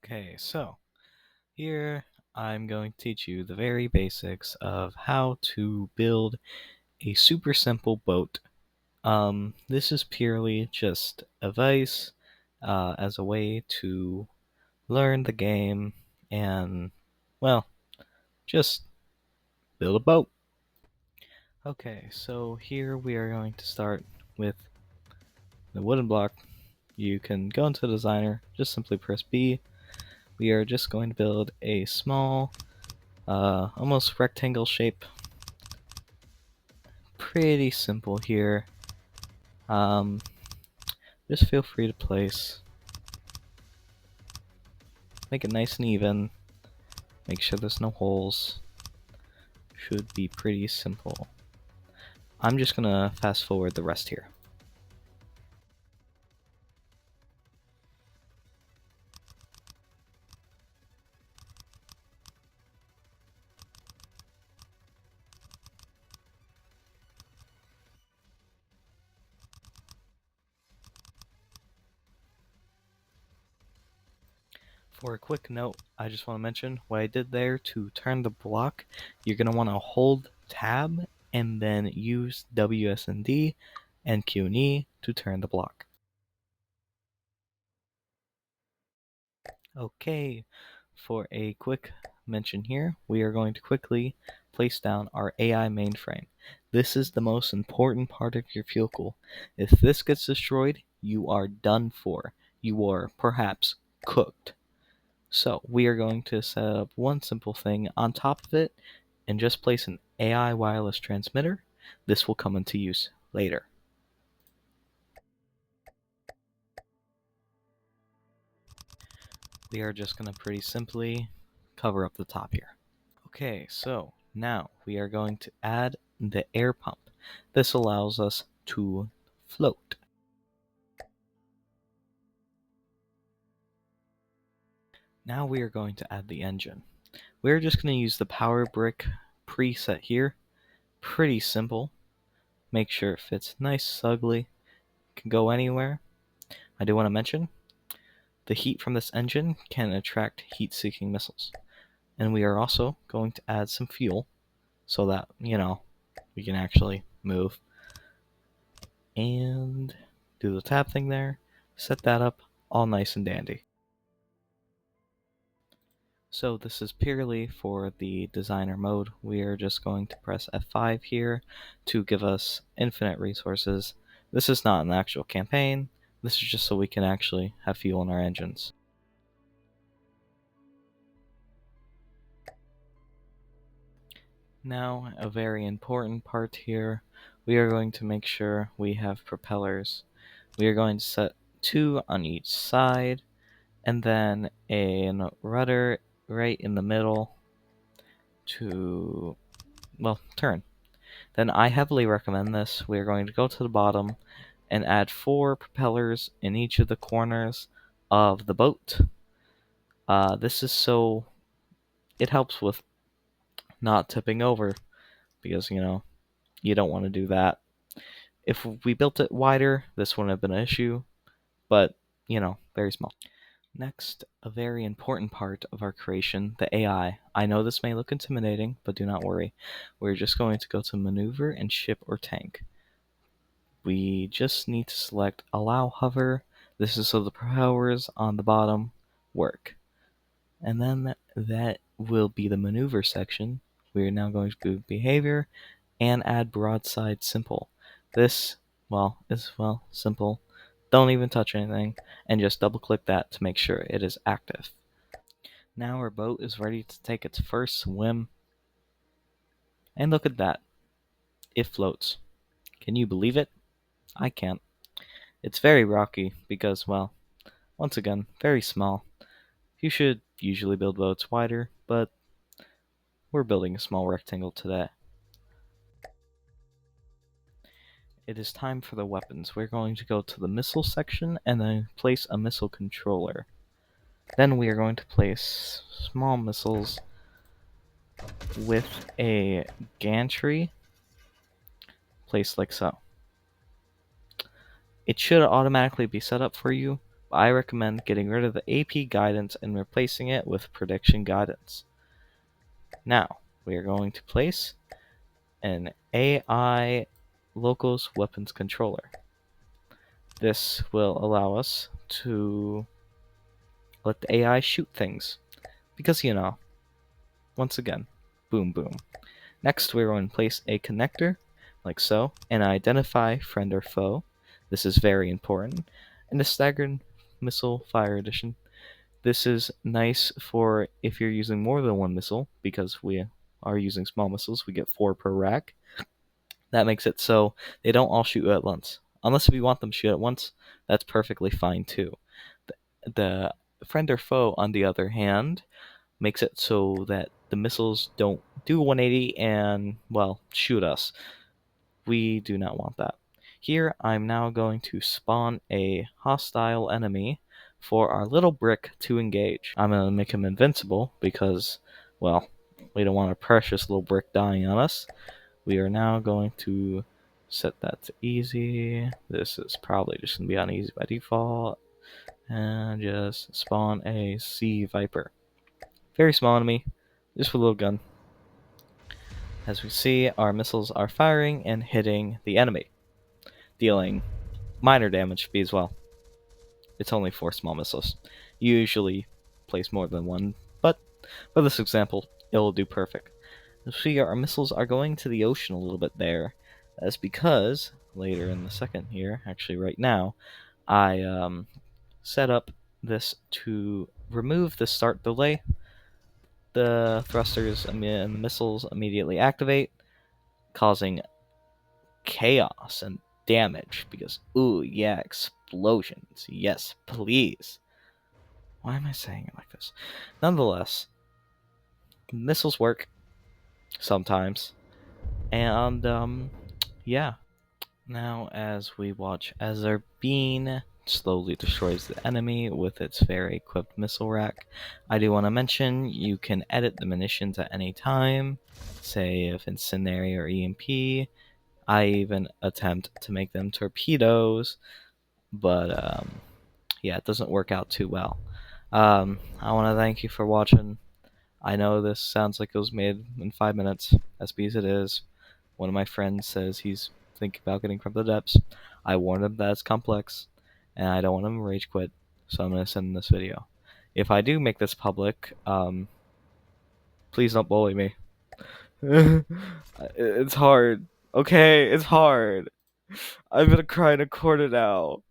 Okay, so here I'm going to teach you the very basics of how to build a super simple boat. This is purely just advice as a way to learn the game and, well, just build a boat. Okay, so here we are going to start with the wooden block. You can go into the designer, just simply press B. We are just going to build a small almost rectangle shape. Pretty simple here. Um, just feel free to place. Make it nice and even. Make sure there's no holes. Should be pretty simple. I'm just gonna fast forward the rest here. For a quick note, I just want to mention what I did there to turn the block. You're going to want to hold tab and then use WSD and Q and E to turn the block. Okay, for a quick mention here, we are going to quickly place down our AI mainframe. This is the most important part of your vehicle. If this gets destroyed, you are done for. You are perhaps cooked. So we are going to set up one simple thing on top of it and just place an AI wireless transmitter. This will come into use later. We are just going to pretty simply cover up the top here. Okay, so now we are going to add the air pump. This allows us to float. Now we are going to add the engine. We're just going to use the power brick preset here. Pretty simple. Make sure it fits nice, ugly. Can go anywhere. I do want to mention, the heat from this engine can attract heat-seeking missiles. And we are also going to add some fuel so that, we can actually move. And do the tab thing there. Set that up all nice and dandy. So this is purely for the designer mode. We are just going to press F5 here to give us infinite resources. This is not an actual campaign. This is just so we can actually have fuel in our engines. Now, a very important part here, we are going to make sure we have propellers. We are going to set 2 on each side, and then a rudder right in the middle to, well, turn. Then I heavily recommend this. We are going to go to the bottom and add 4 propellers in each of the corners of the boat. This is so it helps with not tipping over, because, you don't want to do that. If we built it wider, this wouldn't have been an issue, but, very small. Next, a very important part of our creation, the AI. I know this may look intimidating, but do not worry. We're just going to go to Maneuver and Ship or Tank. We just need to select Allow Hover. This is so the powers on the bottom work. And then that will be the maneuver section. We are now going to do behavior and add broadside simple. This, is simple. Don't even touch anything, and just double click that to make sure it is active. Now our boat is ready to take its first swim. And look at that. It floats. Can you believe it? I can't. It's very rocky because, once again, very small. You should usually build boats wider, but we're building a small rectangle today. It is time for the weapons. We're going to go to the missile section and then place a missile controller. Then we are going to place small missiles with a gantry placed like so. It should automatically be set up for you, I recommend getting rid of the AP guidance and replacing it with prediction guidance. Now, we are going to place an AI locals weapons controller. This will allow us to let the AI shoot things. Because, once again, boom boom. Next, we're going to place a connector, like so, and identify friend or foe. This is very important. And the staggered missile fire addition. This is nice for if you're using more than one missile, because we are using small missiles, we get 4 per rack. That makes it so they don't all shoot at once. Unless if you want them to shoot at once, that's perfectly fine too. The friend or foe, on the other hand, makes it so that the missiles don't do 180 and, well, shoot us. We do not want that. Here, I'm now going to spawn a hostile enemy for our little brick to engage. I'm going to make him invincible because, well, we don't want a precious little brick dying on us. We are now going to set that to easy. This is probably just going to be on easy by default. And just spawn a Sea Viper. Very small enemy, just with a little gun. As we see, our missiles are firing and hitting the enemy, dealing minor damage to be as well. It's only 4 small missiles. You usually place more than one, but for this example, it'll do perfect. As we see, our missiles are going to the ocean a little bit there. That's because later in the second here, actually right now, I set up this to remove the start delay. The thrusters and the missiles immediately activate, causing chaos and damage because, ooh, yeah, explosions. Yes, please. Why am I saying it like this? Nonetheless, missiles work sometimes. And, yeah. Now, as we watch as our bean slowly destroys the enemy with its very equipped missile rack, I do want to mention you can edit the munitions at any time, say if incendiary or EMP. I even attempt to make them torpedoes, but yeah, it doesn't work out too well. I want to thank you for watching. I know this sounds like it was made in 5 minutes, as be as it is. One of my friends says he's thinking about getting from the depths. I warned him that it's complex, and I don't want him to rage quit, so I'm going to send him this video. If I do make this public, please don't bully me. It's hard. Okay, it's hard. I'm gonna cry in a corner now.